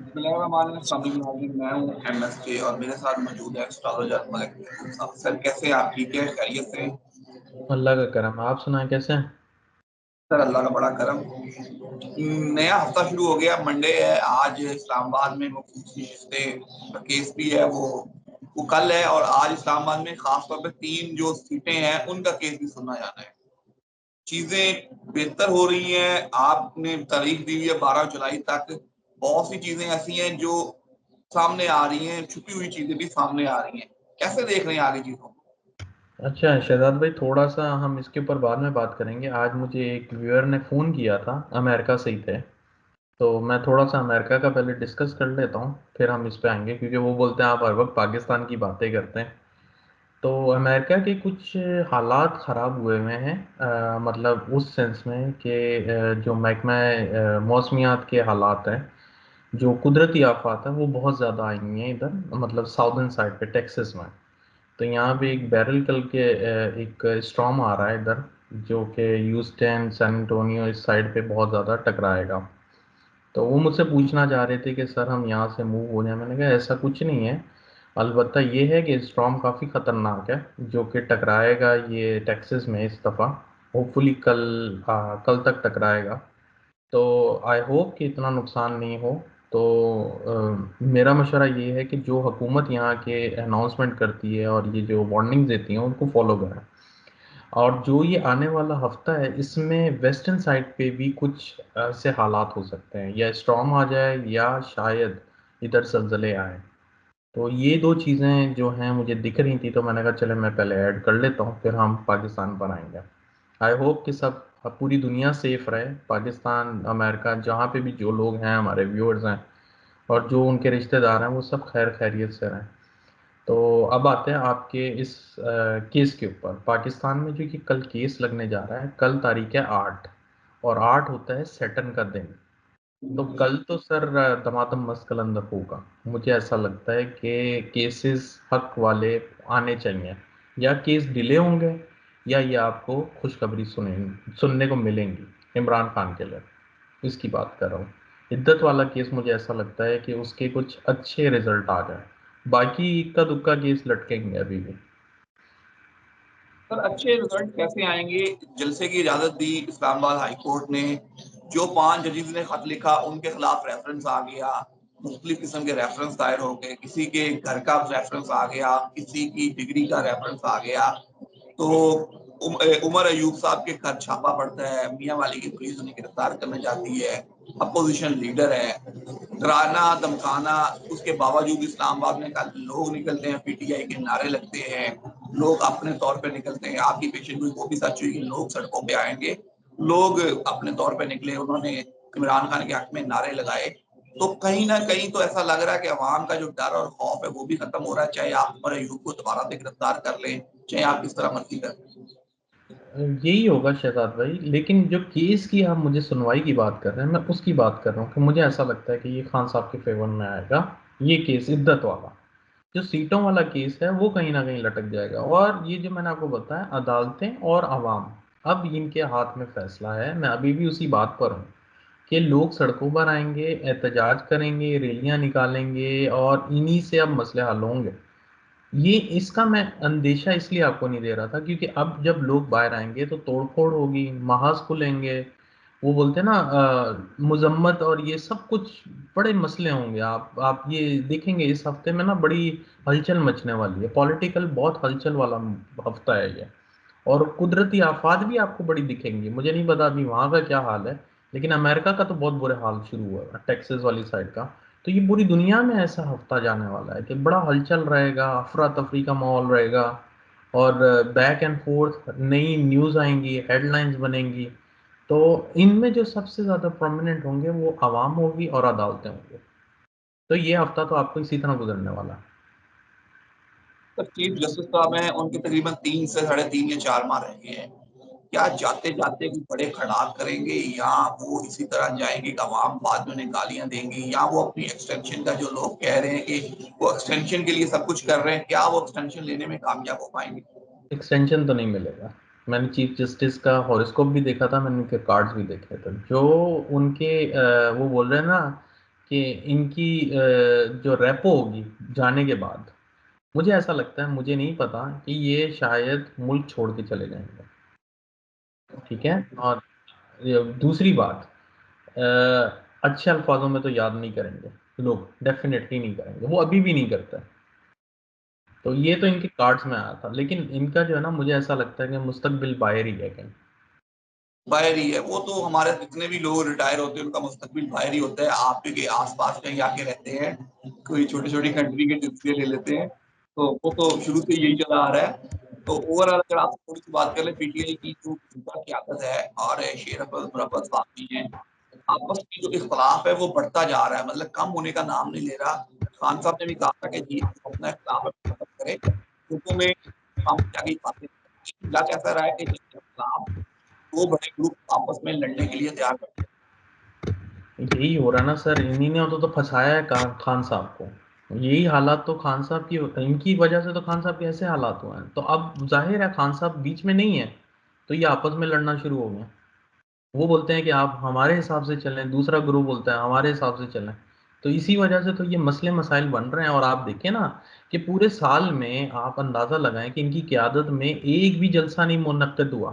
मैं हूँ MSK और मेरे साथ मौजूद है एस्ट्रोलॉजर मलिक महबूब साहब। सर कैसे हैं आप? ठीक है, खैरियत से हैं? अल्लाह का करम। आप सुनाए कैसे हैं? सर अल्लाह का बड़ा करम। नया हफ्ता शुरू हो गया, मंडे है आज। इस्लामाबाद में रिश्ते का केस भी है, वो कल है। और आज इस्लामाबाद में खासतौर पर 3 जो सीटें हैं उनका केस भी सुना जाना है। चीजें बेहतर हो रही हैं। आपने तारीख दी हुई है 12 जुलाई तक। बहुत सी चीजें ऐसी हैं जो सामने आ रही हैं, छुपी हुई चीजें भी सामने आ रही हैं। कैसे देख रहे हैं आगे चीजों को? अच्छा शहजाद भाई, थोड़ा सा हम इसके ऊपर बाद में बात करेंगे। आज मुझे एक व्यूअर ने फ़ोन किया था, अमेरिका से ही थे। तो मैं थोड़ा सा अमेरिका का पहले डिस्कस कर लेता हूँ, फिर हम इस पे आएंगे, क्योंकि वो बोलते हैं आप हर वक्त पाकिस्तान की बातें करते हैं। तो अमेरिका के कुछ हालात ख़राब हुए हुए हैं। मतलब उस सेंस में कि जो महकमा मौसमियात के हालात हैं, जो कुदरती आफात है, वो बहुत ज़्यादा आई हुई हैं इधर, मतलब साउदर्न साइड पे टेक्सास में। तो यहाँ पे एक बैरल कल के एक स्टॉर्म आ रहा है इधर, जो कि ह्यूस्टन सैन एंटोनियो इस साइड पे बहुत ज़्यादा टकराएगा। तो वो मुझसे पूछना चाह रहे थे कि सर हम यहाँ से मूव हो जाए। मैंने कहा ऐसा कुछ नहीं है। अलबत्ता ये है कि स्टॉर्म काफ़ी ख़तरनाक है, जो कि टकराएगा ये टेक्सास में इस दफ़ा। होपफुली कल तक टकराएगा। तो आई होप कि इतना नुकसान नहीं हो। तो मेरा मशवरा ये है कि जो हुकूमत यहाँ के अनाउंसमेंट करती है और ये जो वार्निंग्स देती हैं उनको फॉलो करें। और जो ये आने वाला हफ्ता है, इसमें वेस्टर्न साइड पे भी कुछ ऐसे हालात हो सकते हैं, या स्टॉर्म आ जाए या शायद इधर जलजले आए। तो ये दो चीज़ें जो हैं मुझे दिख रही थी, तो मैंने कहा चले मैं पहले ऐड कर लेता हूँ, फिर हम पाकिस्तान पर आएंगे। आई होप कि सब पूरी दुनिया सेफ रहे, पाकिस्तान अमेरिका जहाँ पे भी जो लोग हैं हमारे व्यूअर्स हैं और जो उनके रिश्तेदार हैं, वो सब खैर खैरियत से रहें। तो अब आते हैं आपके इस केस के ऊपर। पाकिस्तान में जो कि कल केस लगने जा रहा है, कल तारीख है 8, और 8 होता है सैटर्न का दिन। तो कल तो सर दमादम मस्त कलंदर होगा। मुझे ऐसा लगता है कि केसेस हक वाले आने चाहिए, या केस डिले होंगे, या ये आपको खुशखबरी सुनने को मिलेंगी इमरान खान के लिए। इसकी बात कर रहा हूँ। इद्दत वाला केस मुझे ऐसा लगता है कि उसके कुछ अच्छे रिजल्ट आ जाए। बाकी इक्का दुक्का केस लटकेंगे अभी भी। सर अच्छे रिजल्ट कैसे आएंगे? जलसे की इजाजत दी इस्लामाबाद हाई कोर्ट ने। जो 5 जजेस ने खत लिखा उनके खिलाफ रेफरेंस आ गया। मुख्तलिफ किस्म के रेफरेंस दायर हो गए, किसी के घर का रेफरेंस आ गया, किसी की डिग्री का रेफरेंस आ गया। तो उमर अयूब साहब के घर छापा पड़ता है, मियाँ वाली की पुलिस उन्हें गिरफ्तार करने जाती है। अपोजिशन लीडर है, डराना धमकाना। उसके बावजूद इस्लामाबाद में कल लोग निकलते हैं, PTI के नारे लगते हैं। लोग अपने तौर पे निकलते हैं। आपकी पेशेंट हुई वो भी सच हुई कि लोग सड़कों पे आएंगे। लोग अपने तौर पे निकले, उन्होंने इमरान खान के हक में नारे लगाए। तो कहीं ना कहीं तो ऐसा लग रहा है कि अवाम का जो डर और खौफ है वो भी खत्म हो रहा है, चाहे आप उमर अयूब को दोबारा से गिरफ्तार कर लें, चाहे आप किस तरह मर्जी कर लें। यही होगा शहजाद भाई, लेकिन जो केस की आप मुझे सुनवाई की बात कर रहे हैं, मैं उसकी बात कर रहा हूँ कि मुझे ऐसा लगता है कि ये खान साहब के फेवर में आएगा। ये केस इद्दत वाला, जो सीटों वाला केस है, वो कहीं ना कहीं लटक जाएगा। और ये जो मैंने आपको बताया, अदालतें और आवाम, अब इनके हाथ में फैसला है। मैं अभी भी उसी बात पर हूँ कि लोग सड़कों पर आएंगे, एहतजाज करेंगे, रैलियां निकालेंगे, और इन्हीं से अब मसले हल होंगे। ये इसका मैं अंदेशा इसलिए आपको नहीं दे रहा था, क्योंकि अब जब लोग बाहर आएंगे तो तोड़फोड़ होगी, महाज खुलेंगे। वो बोलते हैं ना मुजम्मत और ये सब कुछ बड़े मसले होंगे। आप ये देखेंगे इस हफ्ते में ना बड़ी हलचल मचने वाली है। पॉलिटिकल बहुत हलचल वाला हफ्ता है ये। और कुदरती आफात भी आपको बड़ी दिखेंगी। मुझे नहीं पता अभी वहाँ का क्या हाल है, लेकिन अमेरिका का तो बहुत बुरे हाल शुरू हुआ है, टेक्सास वाली साइड का। तो ये पूरी दुनिया में ऐसा हफ्ता जाने वाला है कि बड़ा हलचल रहेगा, अफरा तफरी का माहौल रहेगा, और बैक एंड फोर्थ नई न्यूज़ आएंगी, हेडलाइंस बनेंगी। तो इनमें जो सबसे ज़्यादा प्रोमिनेंट होंगे वो आवाम होगी और अदालतें होंगी। तो ये हफ्ता तो आपको इसी तरह गुजरने वाला है। तो चीफ जस्टिस साहब हैं, उनके तकरीबन 3 से 3.5 या 4 माह रह गए हैं। क्या जाते जाते कुछ बड़े खड़ाक करेंगे, या वो इसी तरह जाएंगे कि अवाम बाद में उन्हें गालियां देंगी, या वो अपनी एक्सटेंशन का जो लोग कह रहे हैं कि वो एक्सटेंशन के लिए सब कुछ कर रहे हैं, क्या वो एक्सटेंशन लेने में कामयाब हो पाएंगे? एक्सटेंशन तो नहीं मिलेगा। मैंने चीफ जस्टिस का हॉरोस्कोप भी देखा था, मैंने उनके कार्ड्स भी देखे थे, जो उनके वो बोल रहे हैं ना कि इनकी जो रेपो होगी जाने के बाद, मुझे ऐसा लगता है, मुझे नहीं पता, कि ये शायद मुल्क छोड़ के चले जाएंगे। ठीक है। और दूसरी बात, अच्छे अल्फाजों में तो याद नहीं करेंगे लोग, डेफिनेटली नहीं करेंगे, वो अभी भी नहीं करते। तो ये तो इनके कार्ड्स में आया था, लेकिन इनका जो है ना, मुझे ऐसा लगता है कि मुस्तकबिल बाहर ही है कहीं। बाहर ही है वो, तो हमारे जितने भी लोग रिटायर होते हैं उनका मुस्तकबिल बाहर ही होता है। आप के आसपास कहीं आके रहते हैं, कोई छोटी छोटी कंट्री के जिंदगी ले लेते हैं, तो वो तो शुरू से यही चला आ रहा है। तो ओवरऑल अगर आप थोड़ी सी बात कर ले पीटीआई की जो मौजूदा क़यादत है और शेर अफजल साहब हैं, आपस में जो इख्तलाफ है वो बढ़ता जा रहा है, मतलब कम होने का नाम नहीं ले रहा। खान साहब ने भी कहा था कि जी अपना इख्तलाफ खत्म करें, ग्रुपों में हम जाके बातें करें। लग ऐसा रहा है कि जिसके खिलाफ दो बड़े ग्रुप आपस में लड़ने के लिए तैयार बैठे। यही हो रहा ना सर, इन्हीं ने तो फंसाया है खान साहब को। यही हालात तो खान साहब की, इनकी वजह से तो खान साहब के ऐसे हालात हुए हैं। तो अब जाहिर है खान साहब बीच में नहीं है, तो ये आपस में लड़ना शुरू हो गया। वो बोलते हैं कि आप हमारे हिसाब से चलें, दूसरा ग्रुप बोलता है हमारे हिसाब से चलें। तो इसी वजह से तो ये मसले मसाइल बन रहे हैं। और आप देखें ना कि पूरे साल में आप अंदाज़ा लगाएं कि इनकी क़यादत में एक भी जलसा नहीं मुनक्किद हुआ।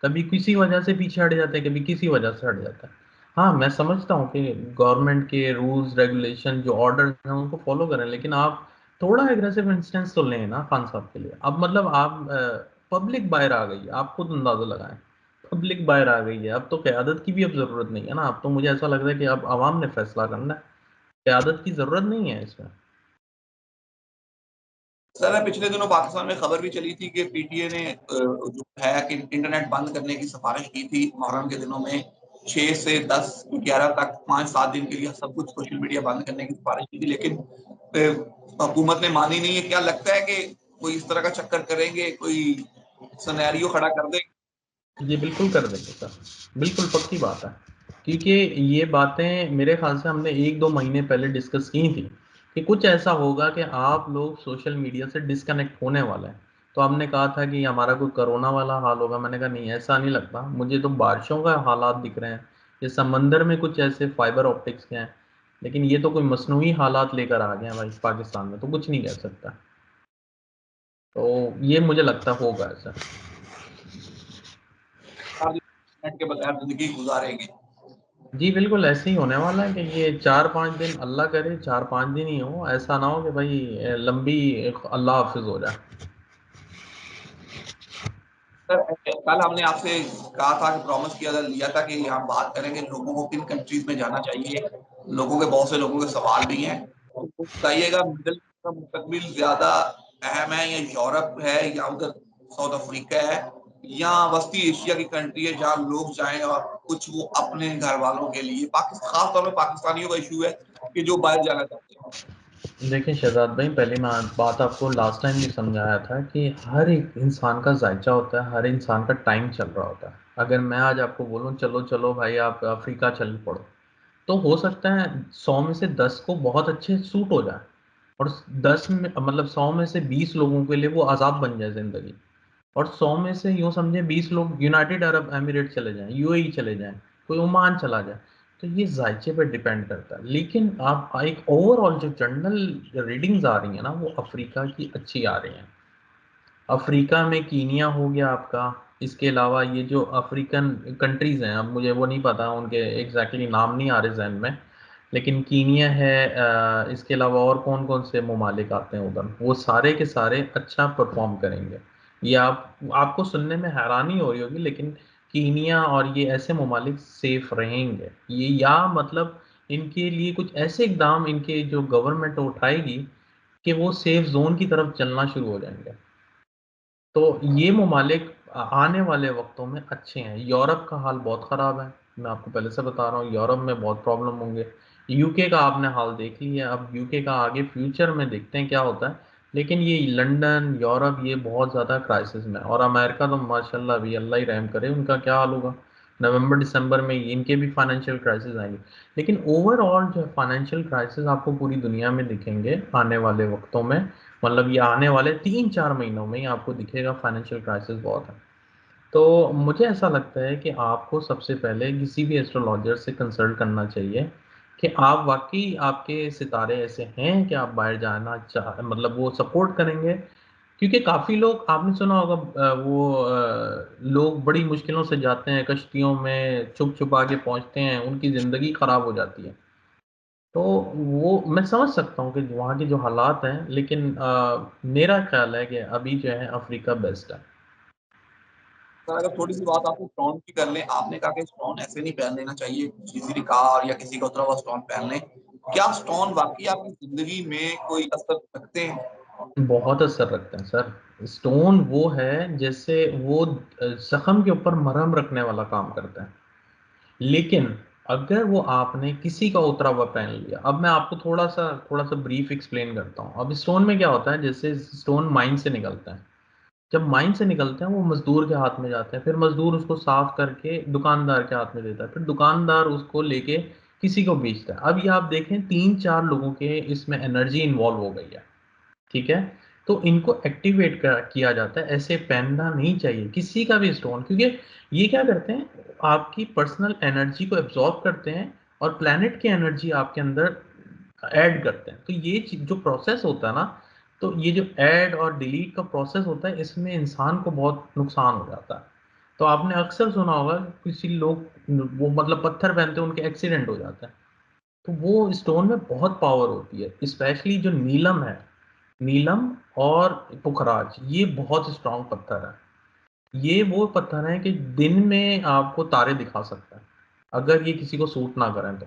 कभी किसी वजह से पीछे हट जाते हैं, कभी किसी वजह से हट जाता है। हाँ, मैं समझता हूँ कि गवर्नमेंट के रूल्स रेगुलेशन जो ऑर्डर हैं उनको फॉलो करें, लेकिन आप थोड़ा एग्रेसिव इंस्टेंस तो लें ना खान साहब के लिए। अब मतलब आप पब्लिक बाहर आ गई है, आप खुद अंदाज़ा लगाएं, पब्लिक बाहर आ गई है। अब तो क़यादत की भी अब ज़रूरत नहीं है ना। अब तो मुझे ऐसा लग रहा है कि अब आवाम ने फैसला करना है, क़यादत की ज़रूरत नहीं है इसमें। सर पिछले दिनों पाकिस्तान में खबर भी चली थी कि पीटीए ने जो है कि इंटरनेट बंद करने की सिफारिश की थी मुहर्रम के दिनों में, 6 से 10 11 तक 5-7 दिन के लिए सब कुछ सोशल मीडिया बंद करने की सिफारिश की थी, लेकिन हुकूमत ने मानी नहीं है। क्या लगता है कि कोई इस तरह का चक्कर करेंगे, कोई सिनेरियो खड़ा कर देंगे? ये बिल्कुल कर देंगे सर, बिल्कुल पक्की बात है। क्योंकि ये बातें मेरे ख्याल से हमने 1-2 महीने पहले डिस्कस की थी कि कुछ ऐसा होगा कि आप लोग सोशल मीडिया से डिस्कनेक्ट होने वाले हैं। तो हमने कहा था कि हमारा कोई कोरोना वाला हाल होगा। मैंने कहा नहीं, ऐसा नहीं लगता मुझे, तो बारिशों का हालात दिख रहे हैं, ये समंदर में कुछ ऐसे फाइबर ऑप्टिक्स के हैं। लेकिन ये तो कोई मसनूई हालात लेकर आ गए हैं भाई, पाकिस्तान में तो कुछ नहीं कह सकता। तो ये मुझे लगता होगा ऐसा। इंटरनेट के बगैर जिंदगी गुजारेंगे। जी बिल्कुल ऐसे ही होने वाला है कि ये 4-5 दिन, अल्लाह करे 4-5 दिन ही हो, ऐसा ना हो कि भाई लंबी अल्लाह हाफिज हो जाए। सर कल हमने आपसे कहा था कि प्रॉमिस किया था, लिया था कि हम बात करेंगे लोगों को किन कंट्रीज में जाना चाहिए। लोगों के बहुत से लोगों के सवाल भी हैं, तो बताइएगा मिडिल ईस्ट का मुस्तकबिल ज्यादा अहम है या यूरोप है या उधर साउथ अफ्रीका है या वस्ती एशिया की कंट्री है जहाँ लोग जाएं और कुछ वो अपने घर वालों के लिए, पाकिस्तान खास तौर पर पाकिस्तानियों का इशू है कि जो बाहर जाना चाहते हैं। देखिए शहजाद भाई, पहले मैं बात आपको लास्ट टाइम भी समझाया था कि हर एक इंसान का जायचा होता है, हर इंसान का टाइम चल रहा होता है। अगर मैं आज आपको बोलूँ चलो चलो भाई आप अफ्रीका चल पड़ो, तो हो सकता है 100 में से 10 को बहुत अच्छे सूट हो जाए, और 10 में मतलब 100 में से 20 लोगों के लिए वो अजाब बन जाए जिंदगी। और 100 में से यूँ समझे 20 लोग यूनाइटेड अरब एमिरेट चले जाएं, यूएई चले जाएं, कोई ओमान चला जाए। तो ये जायचे पर डिपेंड करता है। लेकिन आप एक ओवरऑल जो जनरल रीडिंग्स आ रही हैं ना, वो अफ्रीका की अच्छी आ रही हैं। अफ्रीका में कीनिया हो गया आपका। इसके अलावा ये जो अफ्रीकन कंट्रीज़ हैं, अब मुझे वो नहीं पता, उनके एग्जैक्टली नाम नहीं आ रहे जहन में, लेकिन कीनिया है। इसके अलावा और कौन कौन से ममालिक आते हैं उधर, वो सारे के सारे अच्छा परफॉर्म करेंगे। ये आपको सुनने में हैरानी हो रही होगी, लेकिन कीनिया और ये ऐसे ममालिक सेफ रहेंगे। ये या मतलब इनके लिए कुछ ऐसे इकदाम इनके जो गवर्नमेंट उठाएगी कि वो सेफ जोन की तरफ चलना शुरू हो जाएंगे। तो ये ममालिक आने वाले वक्तों में अच्छे हैं। यूरोप का हाल बहुत ख़राब है, मैं आपको पहले से बता रहा हूँ, यूरोप में बहुत प्रॉब्लम होंगे। यूके का आपने हाल देख लिया, अब यूके का आगे फ्यूचर में देखते हैं क्या होता है। लेकिन ये लंदन यूरोप ये बहुत ज़्यादा क्राइसिस में है। और अमेरिका तो माशाल्लाह अभी अल्लाह ही रहम करे, उनका क्या हाल होगा। नवंबर दिसंबर में इनके भी फाइनेंशियल क्राइसिस आएंगे। लेकिन ओवरऑल जो फाइनेंशियल क्राइसिस आपको पूरी दुनिया में दिखेंगे आने वाले वक्तों में, मतलब ये आने वाले 3-4 महीनों में ही आपको दिखेगा फाइनेंशियल क्राइसिस बहुत है। तो मुझे ऐसा लगता है कि आपको सबसे पहले किसी भी एस्ट्रोलॉजर से कंसल्ट करना चाहिए कि आप वाकई आपके सितारे ऐसे हैं कि आप बाहर जाना चाह मतलब वो सपोर्ट करेंगे? क्योंकि काफ़ी लोग आपने सुना होगा लोग बड़ी मुश्किलों से जाते हैं कश्तियों में, छुप-छुपा के पहुँचते हैं, उनकी ज़िंदगी ख़राब हो जाती है। तो वो मैं समझ सकता हूँ कि वहाँ के जो हालात हैं, लेकिन मेरा ख़्याल है कि अभी जो है अफ्रीका बेस्ट है। सर अगर थोड़ी-सी बात आपको स्टोन की कर लें, आपने कहा कि स्टोन ऐसे नहीं पहन लेना चाहिए, किसी भी कार या किसी का उतरा हुआ स्टोन पहन लें। क्या स्टोन वाक़ई आपकी ज़िंदगी में कोई असर रखते हैं? बहुत असर रखते हैं सर। स्टोन वो है जैसे वो ज़ख्म के ऊपर मरहम रखने वाला काम करता है। लेकिन अगर वो आपने किसी का उतरा हुआ पहन लिया, अब मैं आपको थोड़ा-सा ब्रीफ एक्सप्लेन करता हूँ। अब स्टोन में क्या होता है, जैसे स्टोन माइन से निकलता है। जब माइन से निकलते हैं वो मज़दूर के हाथ में जाते हैं, फिर मज़दूर उसको साफ करके दुकानदार के हाथ में देता है, फिर दुकानदार उसको लेके किसी को बेचता है। अब ये आप देखें 3-4 लोगों के इसमें एनर्जी इन्वॉल्व हो गई है, ठीक है? तो इनको एक्टिवेट किया जाता है, ऐसे पहनना नहीं चाहिए किसी का भी स्टोन, क्योंकि ये क्या करते हैं, आपकी पर्सनल एनर्जी को एब्जॉर्ब करते हैं और प्लैनेट की एनर्जी आपके अंदर ऐड करते हैं। तो ये जो प्रोसेस होता है ना, तो ये जो ऐड और डिलीट का प्रोसेस होता है, इसमें इंसान को बहुत नुकसान हो जाता है। तो आपने अक्सर सुना होगा किसी लोग वो मतलब पत्थर पहनते हैं, उनके एक्सीडेंट हो जाता है। तो वो स्टोन में बहुत पावर होती है, स्पेशली जो नीलम है, नीलम और पुखराज, ये बहुत स्ट्रांग पत्थर है। ये वो पत्थर है कि दिन में आपको तारे दिखा सकता है, अगर ये किसी को सूट ना करें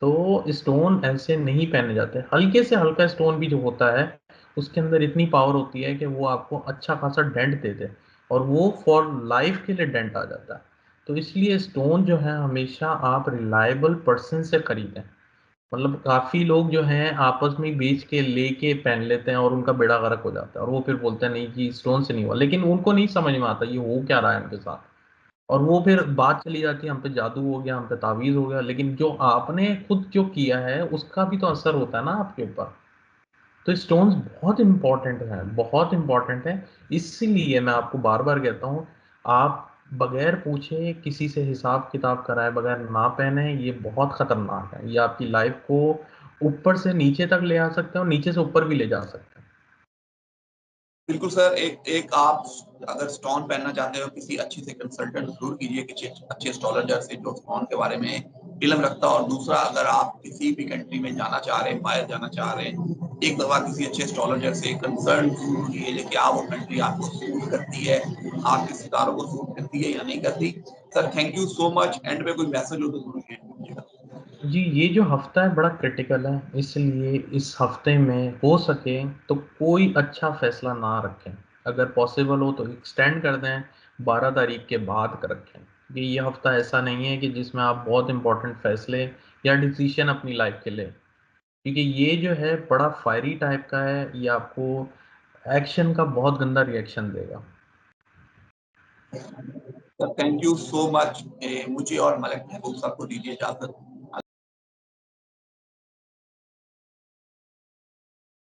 तो स्टोन ऐसे नहीं पहने जाते। हल्के से हल्का स्टोन भी जो होता है, उसके अंदर इतनी पावर होती है कि वो आपको अच्छा खासा डेंट दे दे, और वो फॉर लाइफ के लिए डेंट आ जाता है। तो इसलिए स्टोन जो है हमेशा आप रिलायबल पर्सन से खरीदें। मतलब काफ़ी लोग जो हैं आपस में बेच के लेके पहन लेते हैं और उनका बेड़ा गर्क हो जाता है, और वो फिर बोलते हैं नहीं जी स्टोन से नहीं हुआ, लेकिन उनको नहीं समझ में आता ये हो क्या रहा है उनके साथ। और वो फिर बात चली जाती है हम पे जादू हो गया, हम पे तावीज़ हो गया, लेकिन जो आपने खुद जो किया है उसका भी तो असर होता है ना आपके ऊपर। तो स्टोन्स बहुत इंपॉर्टेंट है, बहुत इंपॉर्टेंट है। इसीलिए मैं आपको बार बार कहता हूँ, आप बगैर पूछे किसी से हिसाब किताब कराए बगैर ना पहने, ये बहुत खतरनाक है। ये आपकी लाइफ को ऊपर से नीचे तक ले आ सकते हैं और नीचे से ऊपर भी ले जा सकते हैं। बिल्कुल सर, एक एक आप अगर स्टोन पहनना चाहते हो किसी अच्छी से कंसल्टेंट ज़रूर कीजिए, किसी अच्छे एस्ट्रोलॉजर से जो स्टोन के बारे में इल्म रखता हो। और दूसरा, अगर आप किसी भी कंट्री में जाना चाह रहे हैं, बाहर जाना चाह रहे हैं, एक दफ़ा किसी अच्छे एस्ट्रोलॉजर से कंसल्ट ज़रूर कीजिए कि आप वो कंट्री आपको सूट करती है, आपके सितारों को सूट करती है या नहीं करती। Sir thank you so much. And में कोई मैसेज हो तो ज़रूर शेयर कीजिएगा। जी, ये जो हफ्ता है बड़ा क्रिटिकल है, इसलिए इस हफ्ते में हो सके तो कोई अच्छा फैसला ना रखें। अगर पॉसिबल हो तो एक्सटेंड कर दें, 12 तारीख के बाद कर रखें। कि ये हफ्ता ऐसा नहीं है कि जिसमें आप बहुत इंपॉर्टेंट फैसले या डिसीजन अपनी लाइफ के लें, क्योंकि ये जो है बड़ा फायरी टाइप का है, ये आपको एक्शन का बहुत गंदा रिएक्शन देगा। Sir thank you so much. मुझे और मलिक महबूब साहब को दीजिए इजाज़त।